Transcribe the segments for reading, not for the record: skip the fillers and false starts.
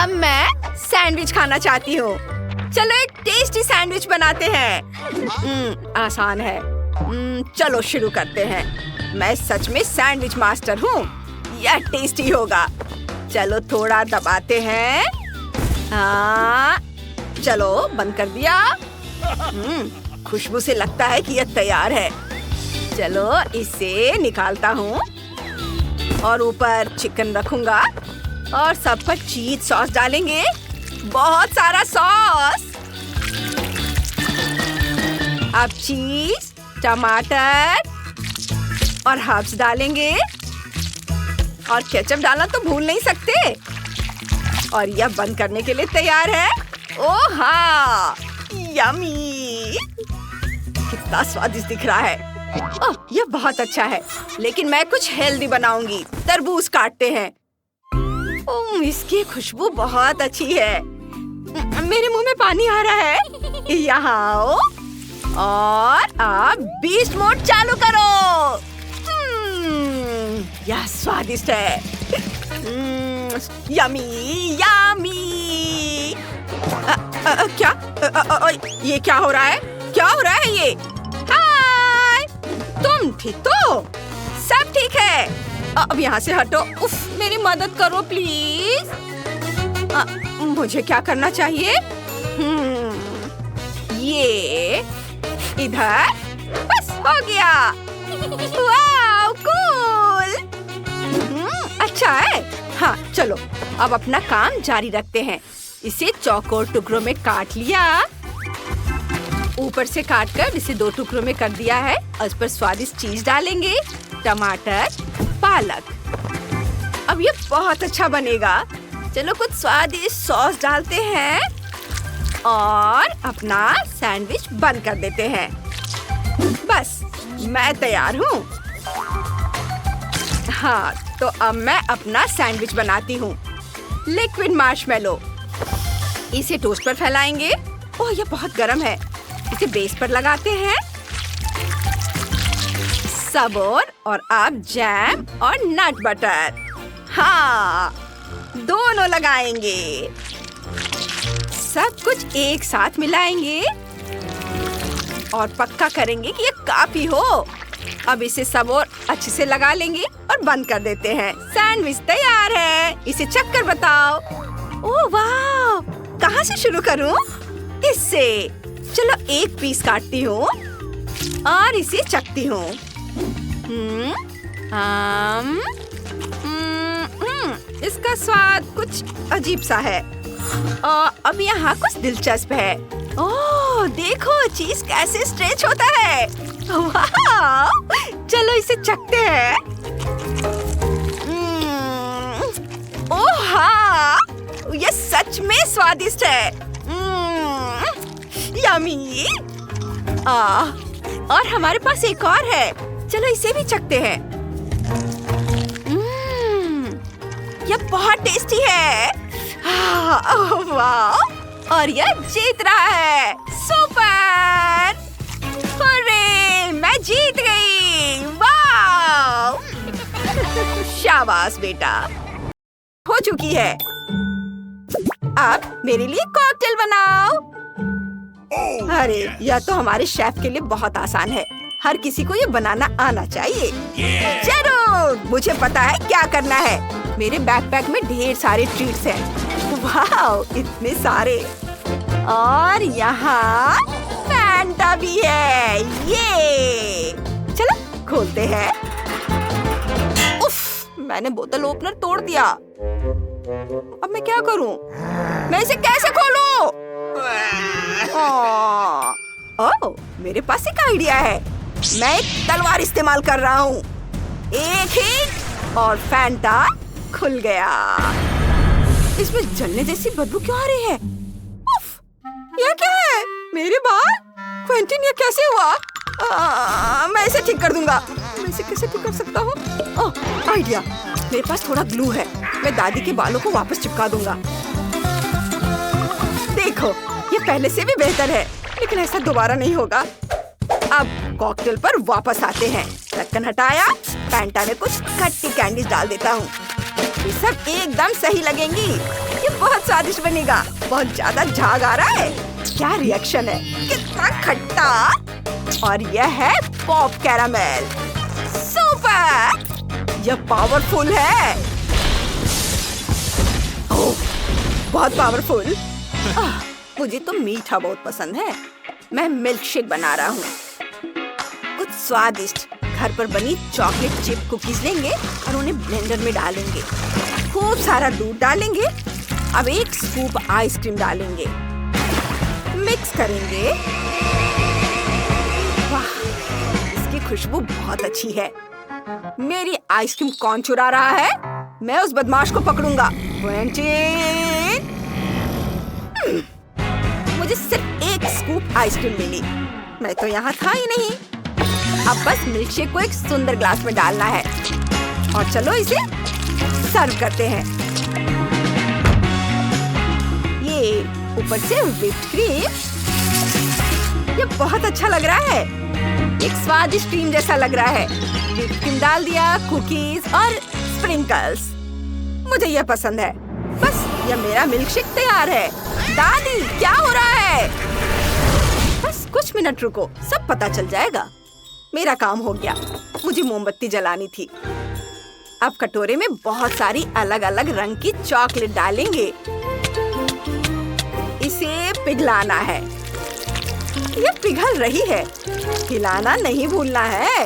अब मैं सैंडविच खाना चाहती हूँ। चलो एक टेस्टी सैंडविच बनाते हैं। आसान है। चलो शुरू करते हैं। मैं सच में सैंडविच मास्टर हूँ। यह टेस्टी होगा। चलो थोड़ा दबाते हैं। हाँ, चलो बंद कर दिया। खुशबू से लगता है कि यह तैयार है। चलो इसे निकालता हूँ और ऊपर चिकन रखूंगा और सब पर चीज सॉस डालेंगे। बहुत सारा सॉस। अब चीज, टमाटर और हर्ब्स डालेंगे और केचप डालना तो भूल नहीं सकते। और यह बंद करने के लिए तैयार है। ओह हाँ, यम्मी! कितना स्वादिष्ट दिख रहा है। ओह, यह बहुत अच्छा है। लेकिन मैं कुछ हेल्दी बनाऊंगी। तरबूज काटते हैं। इसकी खुशबू बहुत अच्छी है। मेरे मुंह में पानी आ रहा है। यहाँ आओ और आप बीस्ट मोड चालू करो। यह स्वादिष्ट है। Yummy yummy. क्या? ये क्या हो रहा है? क्या हो रहा है ये? हाय, तुम ठीक तो? सब ठीक है। अब यहाँ से हटो। उफ, मेरी मदद करो प्लीज। मुझे क्या करना चाहिए? ये इधर। बस हो गया। वाव, कूल। अच्छा है। हाँ चलो अब अपना काम जारी रखते हैं। इसे चौकोर टुकड़ों में काट लिया। ऊपर से काटकर इसे 2 टुकड़ों में कर दिया है। उस पर स्वादिष्ट चीज डालेंगे, टमाटर, पालक। अब ये बहुत अच्छा बनेगा। चलो कुछ स्वादिष्ट सॉस डालते हैं और अपना सैंडविच बंद कर देते हैं। बस मैं तैयार हूँ। हाँ, तो अब मैं अपना सैंडविच बनाती हूँ। Liquid marshmallow. इसे टोस्ट पर फैलाएंगे। ओह, ये बहुत गर्म है। इसे बेस पर लगाते हैं। सबोर और अब जैम और नट बटर। हाँ, दोनों लगाएंगे। सब कुछ एक साथ मिलाएंगे और पक्का करेंगे कि ये काफी हो। अब इसे सबोर अच्छे से लगा लेंगे और बंद कर देते हैं। सैंडविच तैयार है। इसे चखकर बताओ। ओह वाह, कहाँ से शुरू करूं? इससे। चलो एक पीस काटती हूँ और इसे चखती हूँ। इसका स्वाद कुछ अजीब सा है। अब यहाँ कुछ दिलचस्प है। ओह देखो, चीज कैसे स्ट्रेच होता है। वाह! चलो इसे चखते हैं। ओह हाँ, ये सच में स्वादिष्ट है। यम्मी। और हमारे पास एक और है। चलो इसे भी चखते हैं। यह बहुत टेस्टी है। वाह! और यह जीत रहा है। सुपर! अरे, मैं जीत गई। वाह! शाबाश बेटा। हो चुकी है। अब मेरे लिए कॉकटेल बनाओ। अरे, यह तो हमारे शेफ के लिए बहुत आसान है। हर किसी को ये बनाना आना चाहिए। जरूर, मुझे पता है क्या करना है। मेरे बैकपैक में ढेर सारे ट्रीट्स हैं। वाह, इतने सारे। और यहाँ फैंटा भी है। ये चलो खोलते हैं। उफ, मैंने बोतल ओपनर तोड़ दिया। अब मैं क्या करूं? मैं इसे कैसे खोलूं? ओह, मेरे पास एक आइडिया है। मैं एक तलवार इस्तेमाल कर रहा हूँ। एक ही और फैंटा खुल गया। इसमें जलने जैसी बदबू क्यों आ रही है? उफ, यह क्या है? मेरे बाल? क्विंटन, ये कैसे हुआ? मैं इसे ठीक कर दूंगा। मैं इसे कैसे ठीक कर सकता हूँ? ओह, आइडिया। मेरे पास थोड़ा ग्लू है। मैं दादी के बालों को वापस चिपका दूंगा। देखो, ये पहले से भी बेहतर है, लेकिन ऐसा दोबारा नहीं होगा। अब कॉकटेल पर वापस आते हैं। ढक्कन हटाया, फैंटा में कुछ खट्टी कैंडीज डाल देता हूँ। ये सब एकदम सही लगेंगी। ये बहुत स्वादिष्ट बनेगा। बहुत ज्यादा झाग आ रहा है। क्या रिएक्शन है, कितना खट्टा। और यह है पॉप कैरामेल। सुपर, यह पावरफुल है। ओह, बहुत पावरफुल। मुझे तो मीठा बहुत पसंद है। मैं मिल्क शेक बना रहा हूँ। कुछ स्वादिष्ट घर पर बनी चॉकलेट चिप कुकीज लेंगे और उन्हें ब्लेंडर में डालेंगे। खूब सारा दूध डालेंगे। अब 1 स्कूप आइसक्रीम डालेंगे। मिक्स करेंगे। वाह, इसकी खुशबू बहुत अच्छी है। मेरी आइसक्रीम कौन चुरा रहा है? मैं उस बदमाश को पकड़ूंगा। क्विंटीन! मुझे सिर्फ 1 स्कूप आइसक्रीम मिली। मैं तो यहाँ था ही नहीं। अब बस मिल्कशेक को एक सुंदर ग्लास में डालना है और चलो इसे सर्व करते हैं। ये ऊपर से व्हिप्ड क्रीम। ये बहुत अच्छा लग रहा है। एक स्वादिष्ट क्रीम जैसा लग रहा है। व्हिप्ड क्रीम डाल दिया, कुकीज और स्प्रिंकल्स। मुझे यह पसंद है। बस यह मेरा मिल्कशेक तैयार है। दादी, क्या हो रहा है? बस कुछ मिनट रुको, सब पता चल जाएगा। मेरा काम हो गया। मुझे मोमबत्ती जलानी थी। अब कटोरे में बहुत सारी अलग अलग रंग की चॉकलेट डालेंगे। इसे पिघलाना है। यह पिघल रही है। हिलाना नहीं भूलना है।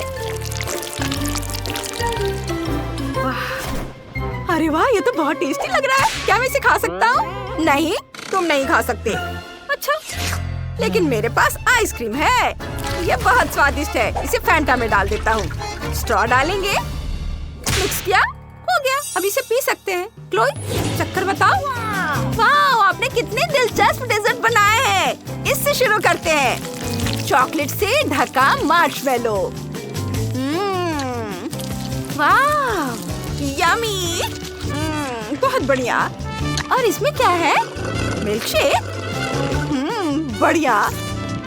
वाह, अरे वाह, ये तो बहुत टेस्टी लग रहा है। क्या मैं इसे खा सकता हूँ? नहीं, तुम नहीं खा सकते। अच्छा, लेकिन मेरे पास आइसक्रीम है। यह बहुत स्वादिष्ट है। इसे फैंटा में डाल देता हूँ। स्ट्रॉ डालेंगे। मिक्स किया, हो गया। अब इसे पी सकते हैं। क्लोई, चक्कर बताओ। वाह, आपने कितने दिलचस्प डेजर्ट बनाए हैं। इससे शुरू करते हैं। चॉकलेट से ढका मार्शमेलो। वाह, यमी। बहुत बढ़िया। और इसमें क्या है? मिल्कशेक। बढ़िया,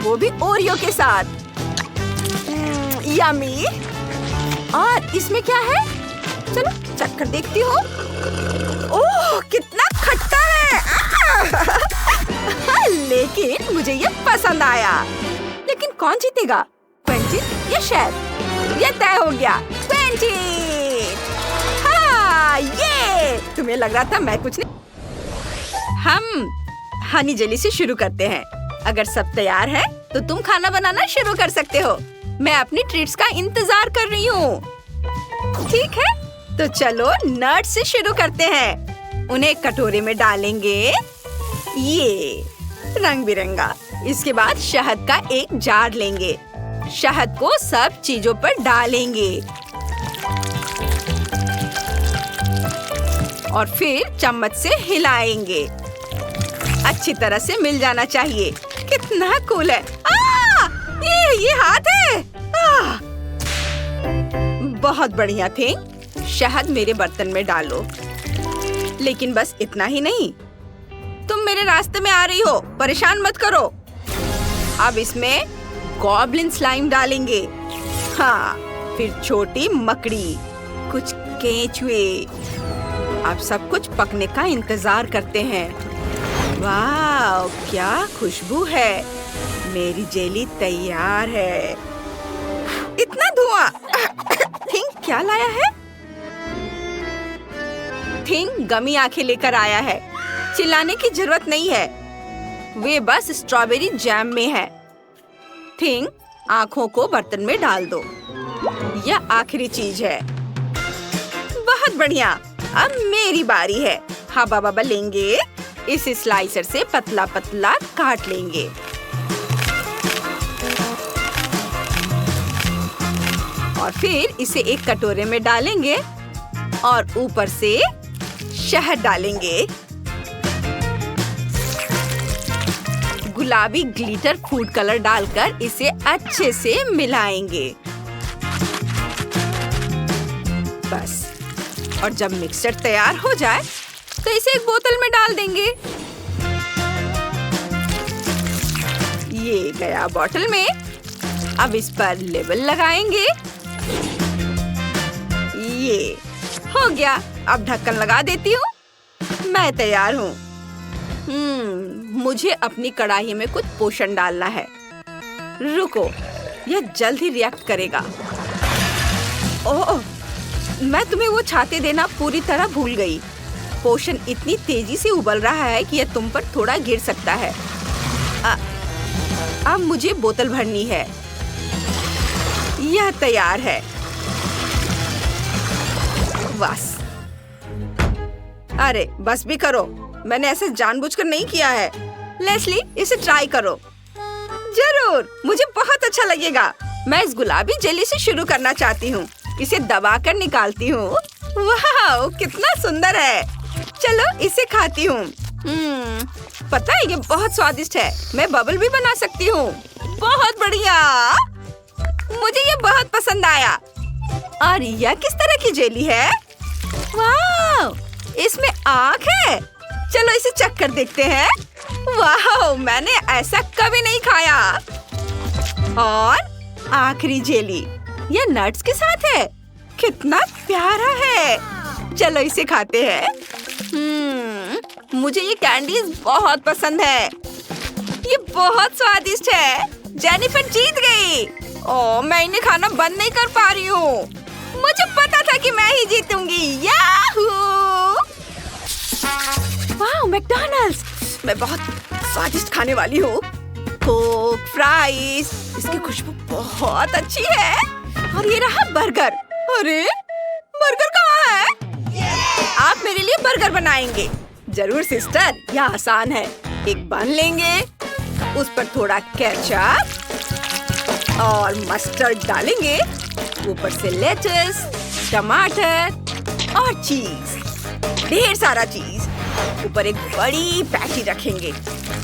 वो भी ओरियो के साथ। यमी। और इसमें क्या है? चलो चक्कर देखती हूँ। ओह, कितना खट्टा है। लेकिन मुझे ये पसंद आया। लेकिन कौन जीतेगा, क्विंटीन या शेफ? ये तय हो गया, क्विंटीन। हाँ, ये तुम्हें लग रहा था मैं कुछ नहीं। हम हनी जेली से शुरू करते हैं। अगर सब तैयार है तो तुम खाना बनाना शुरू कर सकते हो। मैं अपनी ट्रीट्स का इंतजार कर रही हूँ। ठीक है, तो चलो नट्स से शुरू करते हैं। उन्हें कटोरे में डालेंगे। ये रंग बिरंगा। इसके बाद शहद का एक जार लेंगे। शहद को सब चीजों पर डालेंगे और फिर चम्मच से हिलाएंगे। अच्छी तरह से मिल जाना चाहिए। कितना कूल है। ये हाथ है। बहुत बढ़िया थे। शहद मेरे बर्तन में डालो। लेकिन बस इतना ही नहीं, तुम मेरे रास्ते में आ रही हो, परेशान मत करो। अब इसमें गॉब्लिन स्लाइम डालेंगे। हाँ, फिर छोटी मकड़ी, कुछ केंचुए। अब सब कुछ पकने का इंतजार करते हैं। वाह, क्या खुशबू है। मेरी जेली तैयार है। इतना धुआं। थिंक क्या लाया है? थिंक गमी आंखें लेकर आया है। चिल्लाने की जरूरत नहीं है। वे बस स्ट्रॉबेरी जैम में है। थिंक, आंखों को बर्तन में डाल दो। यह आखिरी चीज है। बहुत बढ़िया। अब मेरी बारी है। हवा बबा लेंगे। इस स्लाइसर से पतला पतला काट लेंगे। और फिर इसे एक कटोरे में डालेंगे और ऊपर से शहद डालेंगे। गुलाबी ग्लिटर फूड कलर डालकर इसे अच्छे से मिलाएंगे। बस, और जब मिक्सचर तैयार हो जाए तो इसे एक बोतल में डाल देंगे। ये गया बोतल में। अब इस पर लेबल लगाएंगे। ये हो गया। अब ढक्कन लगा देती हूँ। मैं तैयार हूँ। मुझे अपनी कढ़ाई में कुछ पोषण डालना है। रुको, यह जल्द ही रिएक्ट करेगा। ओह, मैं तुम्हें वो छाते देना पूरी तरह भूल गई। पोषण इतनी तेजी से उबल रहा है कि यह तुम पर थोड़ा गिर सकता है। अब मुझे बोतल भरनी है। यह तैयार है। बस। अरे बस भी करो, मैंने ऐसे जानबूझकर नहीं किया है। लेस्ली, इसे ट्राई करो। जरूर, मुझे बहुत अच्छा लगेगा। मैं इस गुलाबी जेली से शुरू करना चाहती हूँ। इसे दबाकर निकालती हूँ। वाह, कितना सुंदर है। चलो इसे खाती हूँ। पता है, ये बहुत स्वादिष्ट है। मैं बबल भी बना सकती हूँ। बहुत बढ़िया, मुझे ये बहुत पसंद आया। और यह किस तरह की जेली है? वाह, इसमें आँख है। चलो इसे चख कर देखते हैं। वाह, मैंने ऐसा कभी नहीं खाया। और आखिरी जेली, यह नट्स के साथ है। कितना प्यारा है। चलो इसे खाते हैं। मुझे ये कैंडीज बहुत पसंद है। ये बहुत स्वादिष्ट है। जेनिफर जीत गई। ओह, मैं इन्हें खाना बंद नहीं कर पा रही हूँ। मुझे पता था कि मैं ही जीतूंगी। याहू! वाह, मैकडॉनल्ड्स। मैं बहुत स्वादिष्ट खाने वाली हूँ। कोक, फ्राइज, इसकी खुशबू बहुत अच्छी है। और ये रहा बर्गर। अरे, बर्गर कहाँ है? आप मेरे लिए बर्गर बनाएंगे? जरूर सिस्टर, यह आसान है। एक बन लेंगे, उस पर थोड़ा केचप और मस्टर्ड डालेंगे, ऊपर से लेटस, टमाटर और चीज, ढेर सारा चीज। ऊपर एक बड़ी पैटी रखेंगे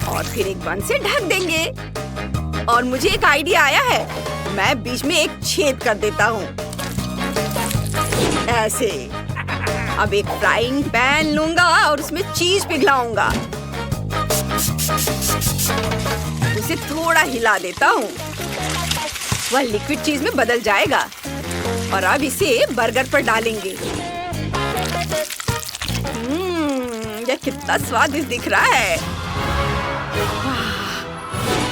और फिर एक बन से ढक देंगे। और मुझे एक आइडिया आया है। मैं बीच में एक छेद कर देता हूँ, ऐसे। अब एक फ्राइंग पैन लूंगा और उसमें चीज पिघलाऊंगा। उसे थोड़ा हिला देता हूँ, वह लिक्विड चीज में बदल जाएगा। और अब इसे बर्गर पर डालेंगे। यह कितना स्वादिष्ट दिख रहा है।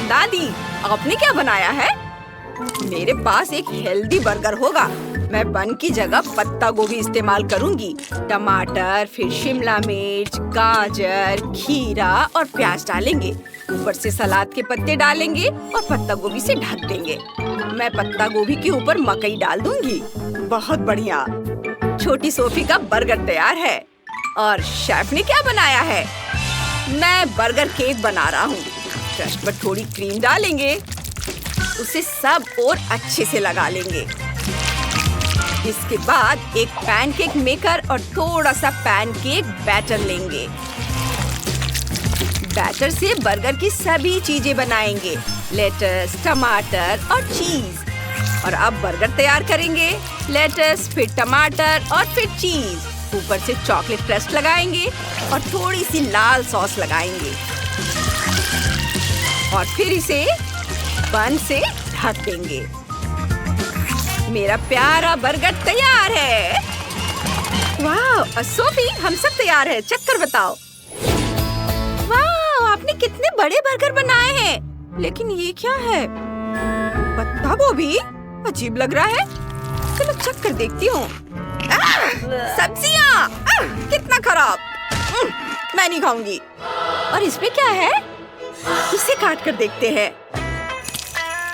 दादी, आपने क्या बनाया है? मेरे पास एक हेल्दी बर्गर होगा। मैं बन की जगह पत्ता गोभी इस्तेमाल करूंगी। टमाटर, फिर शिमला मिर्च, गाजर, खीरा और प्याज डालेंगे। ऊपर से सलाद के पत्ते डालेंगे और पत्ता गोभी से ढक देंगे। मैं पत्ता गोभी के ऊपर मकई डाल दूंगी। बहुत बढ़िया। छोटी सोफी का बर्गर तैयार है। और शेफ ने क्या बनाया है? मैं बर्गर केक बना रहा हूँ। क्रस्ट पर थोड़ी क्रीम डालेंगे, उसे सब और अच्छे से लगा लेंगे। इसके बाद एक पैनकेक मेकर और थोड़ा सा पैनकेक बैटर लेंगे। बैटर से बर्गर की सभी चीजें बनाएंगे, लेटस, टमाटर और चीज। और अब बर्गर तैयार करेंगे। लेटस, फिर टमाटर और फिर चीज। ऊपर से चॉकलेट क्रस्ट लगाएंगे और थोड़ी सी लाल सॉस लगाएंगे। और फिर इसे बन से ढक देंगे। मेरा प्यारा बर्गर तैयार है। वाह, सोफी, हम सब तैयार है। चख कर बताओ। वाह, आपने कितने बड़े बर्गर बनाए हैं। लेकिन ये क्या है? पत्ता गोभी? अजीब लग रहा है। चलो चख कर देखती हूँ। सब्जियाँ, कितना खराब। मैं नहीं खाऊंगी। और इसमें क्या है? इसे काट कर देखते हैं।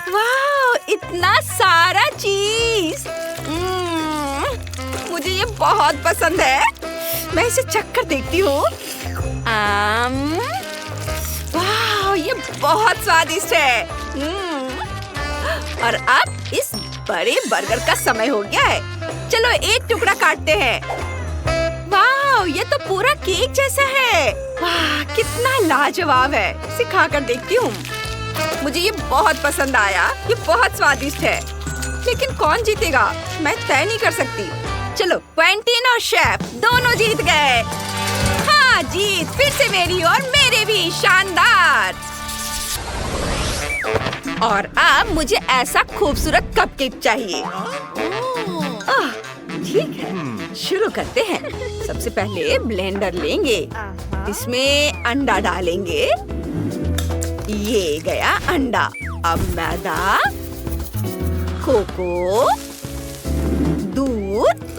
वाह, इतना सारा चीज। मुझे ये बहुत पसंद है। मैं इसे चख कर देखती हूँ। वाह, ये बहुत स्वादिष्ट है। और अब इस बड़े बर्गर का समय हो गया है। चलो एक टुकड़ा काटते हैं। वाह, ये तो पूरा केक जैसा है। वाह, कितना लाजवाब है। इसे खा कर देखती हूँ। मुझे ये बहुत पसंद आया। ये बहुत स्वादिष्ट है। लेकिन कौन जीतेगा, मैं तय नहीं कर सकती। चलो, क्वेंटीन और शेफ दोनों जीत गए। हाँ, जीत फिर से मेरी और मेरे भी। शानदार। और अब मुझे ऐसा खूबसूरत कपकेक चाहिए। ठीक है। शुरू करते हैं। सबसे पहले ब्लेंडर लेंगे, इसमें अंडा डालेंगे। ये गया अंडा। अब मैदा, कोको, दूध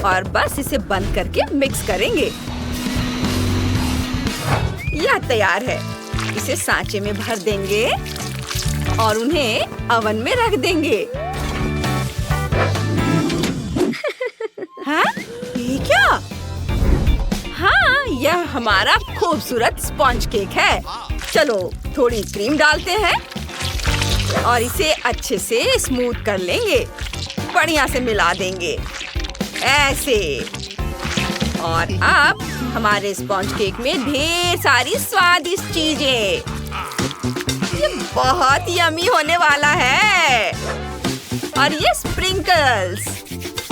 और बस इसे बंद करके मिक्स करेंगे। यह तैयार है। इसे सांचे में भर देंगे और उन्हें ओवन में रख देंगे। हाँ? ये क्या? हाँ, यह हमारा खूबसूरत स्पॉन्ज केक है। चलो थोड़ी क्रीम डालते हैं और इसे अच्छे से स्मूथ कर लेंगे। बढ़िया से मिला देंगे ऐसे। और अब हमारे स्पॉन्ज केक में ढेर सारी स्वादिष्ट चीजें। ये बहुत यम्मी होने वाला है। और ये स्प्रिंकल्स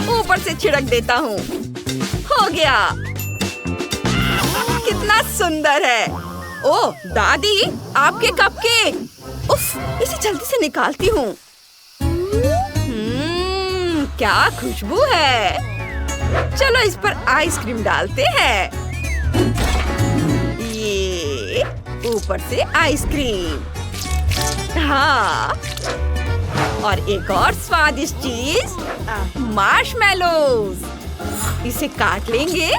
ऊपर से छिड़क देता हूँ। हो गया। कितना सुंदर है। ओह दादी, आपके कपकेक। उफ, इसे जल्दी से निकालती हूँ। क्या खुशबू है। चलो इस पर आइसक्रीम डालते हैं। ये ऊपर से आइसक्रीम। हाँ, और एक और स्वादिष्ट चीज, मार्शमेलोज। इसे काट लेंगे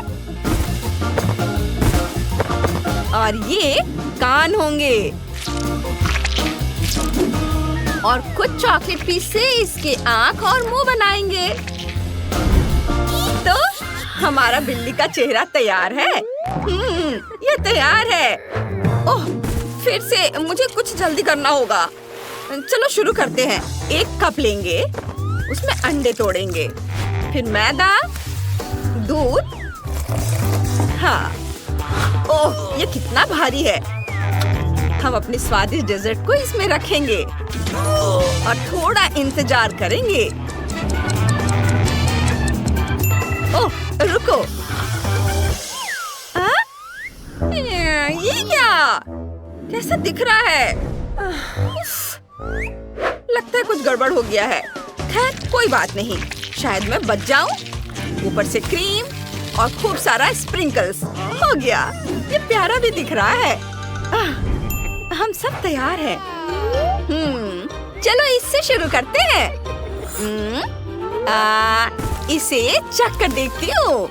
और ये कान होंगे। और कुछ चॉकलेट पीस से इसके आँख और मुंह बनाएंगे। तो हमारा बिल्ली का चेहरा तैयार है। ये तैयार है। ओह, फिर से मुझे कुछ जल्दी करना होगा। चलो शुरू करते हैं। एक कप लेंगे, उसमें अंडे तोड़ेंगे, फिर मैदा, दूध। हाँ, ओह ये कितना भारी है। हम अपने स्वादिष्ट डेजर्ट को इसमें रखेंगे और थोड़ा इंतजार करेंगे। ओह रुको, ये क्या? कैसा दिख रहा है? लगता है कुछ गड़बड़ हो गया है। खैर कोई बात नहीं, शायद मैं बच जाऊं। ऊपर से क्रीम और खूब सारा स्प्रिंकल्स। हो गया। ये प्यारा भी दिख रहा है। हम सब तैयार हैं। चलो इससे शुरू करते हैं। इसे चख कर देखती हूँ।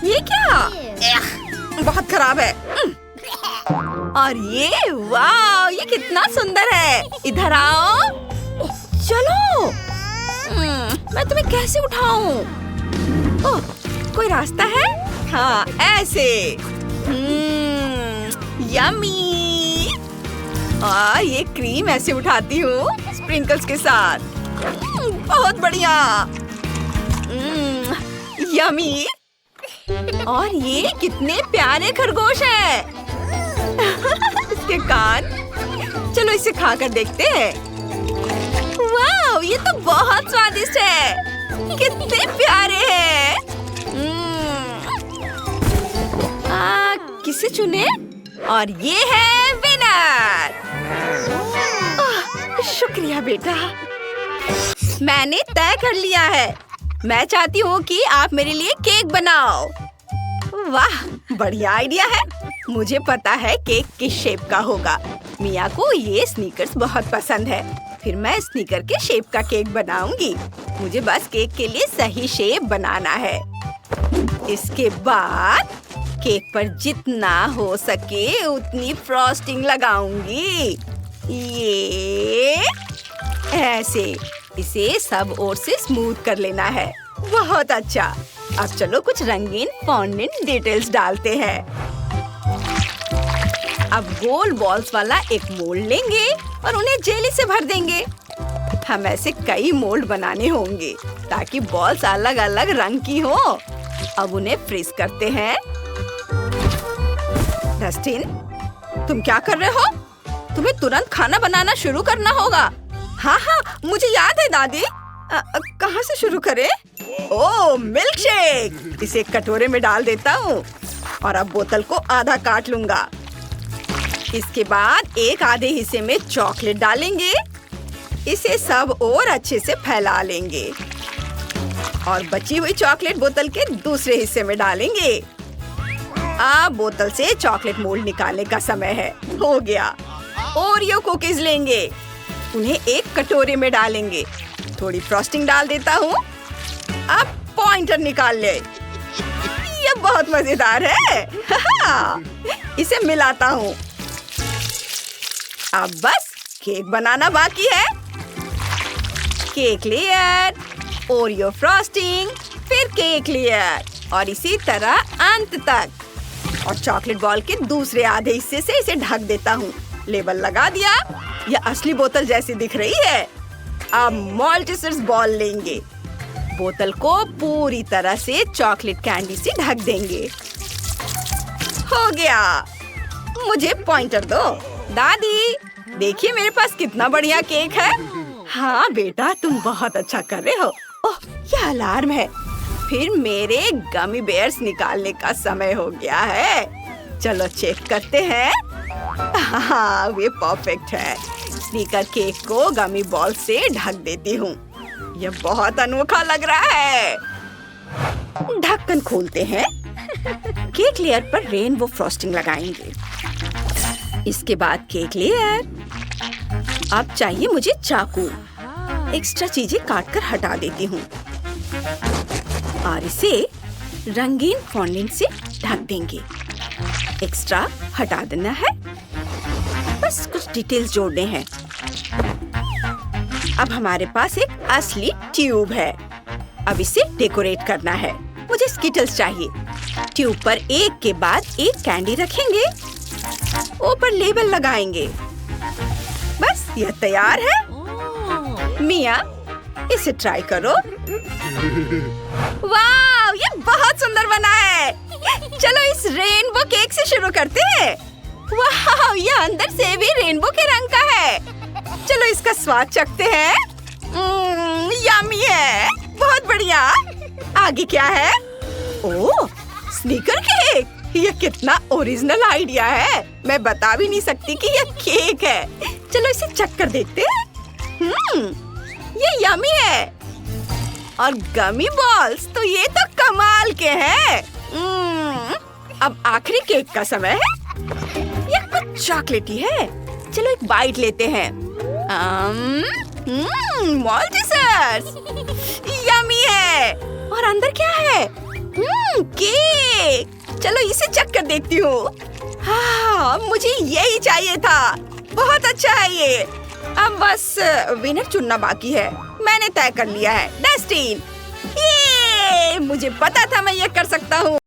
ये क्या? बहुत खराब है। और ये, वाह, ये कितना सुंदर है। इधर आओ। चलो, मैं तुम्हें कैसे उठाऊं? ओह, कोई रास्ता है? हाँ, ऐसे। यम्मी। और ये क्रीम ऐसे उठाती हूँ स्प्रिंकल्स के साथ। बहुत बढ़िया। यम्मी। और ये कितने प्यारे खरगोश हैं। इसके कान। चलो इसे खाकर देखते हैं। वाह, ये तो बहुत स्वादिष्ट है। कितने प्यारे हैं। किसे चुने? और ये है विनर। शुक्रिया बेटा, मैंने तय कर लिया है। मैं चाहती हूँ कि आप मेरे लिए केक बनाओ। वाह, बढ़िया आइडिया है। मुझे पता है केक किस शेप का होगा। मिया को ये स्नीकर्स बहुत पसंद है। फिर मैं स्नीकर के शेप का केक बनाऊंगी। मुझे बस केक के लिए सही शेप बनाना है। इसके बाद केक पर जितना हो सके उतनी फ्रॉस्टिंग लगाऊंगी। ये ऐसे। इसे सब ओर से स्मूथ कर लेना है। बहुत अच्छा। अब चलो कुछ रंगीन फॉन्डेंट डिटेल्स डालते हैं। अब गोल बॉल्स वाला एक मोल्ड लेंगे और उन्हें जेली से भर देंगे। हम ऐसे कई मोल्ड बनाने होंगे ताकि बॉल्स अलग अलग रंग की हो। अब उन्हें फ्रीज करते हैं। डस्टिन, तुम क्या कर रहे हो? तुम्हें तुरंत खाना बनाना शुरू करना होगा। हाँ हाँ, मुझे याद है दादी। कहाँ से शुरू करें? ओह, मिल्क शेक। इसे एक कटोरे में डाल देता हूँ और अब बोतल को आधा काट लूंगा। इसके बाद एक आधे हिस्से में चॉकलेट डालेंगे इसे सब और अच्छे से फैला लेंगे और बची हुई चॉकलेट बोतल के दूसरे हिस्से में डालेंगे। अब बोतल से चॉकलेट मोल्ड निकालने का समय है। हो गया। ओरियो कुकीज लेंगे, उन्हें एक कटोरे में डालेंगे। थोड़ी फ्रॉस्टिंग डाल देता हूँ। अब पॉइंटर निकाल ले। ये बहुत मजेदार है। इसे मिलाता हूँ। अब बस केक बनाना बाकी है। केक लेयर, ओरियो फ्रॉस्टिंग, फिर केक लेयर और इसी तरह अंत तक। और चॉकलेट बॉल के दूसरे आधे हिस्से से इसे ढक देता हूँ। लेबल लगा दिया। यह असली बोतल जैसी दिख रही है। अब माल्टेसर्स बॉल लेंगे। बोतल को पूरी तरह से चॉकलेट कैंडी से ढक देंगे। हो गया। मुझे पॉइंटर दो। दादी, देखिए मेरे पास कितना बढ़िया केक है। हाँ बेटा, तुम बहुत अच्छा कर रहे हो। ओह, यह अलार्म है। फिर मेरे गमी बेयर्स निकालने का समय हो गया है। चलो चेक करते हैं। हाँ, वे परफेक्ट है। स्नीकर केक को गमी बॉल से ढक देती हूँ। यह बहुत अनोखा लग रहा है। ढक्कन खोलते हैं। केक लेयर पर रेनबो फ्रॉस्टिंग लगाएंगे। इसके बाद केक लेयर। अब चाहिए मुझे चाकू। एक्स्ट्रा चीजें काटकर हटा देती हूँ और इसे रंगीन फॉन्डेंट से ढक देंगे। एक्स्ट्रा हटा देना है। बस कुछ डिटेल्स जोड़ने हैं। अब हमारे पास एक असली ट्यूब है। अब इसे डेकोरेट करना है। मुझे स्किटल्स चाहिए। ट्यूब पर एक के बाद एक कैंडी रखेंगे। ऊपर लेबल लगाएंगे। बस यह तैयार है। मिया, इसे ट्राई करो। वाह, ये बहुत सुंदर बना है। चलो इस रेनबो केक से शुरू करते हैं। वाह, ये अंदर से भी रेनबो के रंग का है। चलो इसका स्वाद चखते हैं। यम्मी है। बहुत बढ़िया। आगे क्या है? ओह, स्नीकर केक। ये कितना ओरिजिनल आइडिया है। मैं बता भी नहीं सकती कि यह केक है। चलो इसे चख कर देखते हैं। ये यम्मी है। और गमी बॉल्स तो ये तो कमाल के हैं। अब आखिरी केक का समय है। यह कुछ चॉकलेटी है। चलो एक बाइट लेते हैं। माल्टेसर्स। यम्मी है। और अंदर क्या है? केक। चलो इसे चख कर देखती हूँ। हाँ, मुझे यही चाहिए था। बहुत अच्छा है ये। अब बस विनर चुनना बाकी है। मैंने तय कर लिया है। डस्टिन। ये मुझे पता था मैं ये कर सकता हूँ।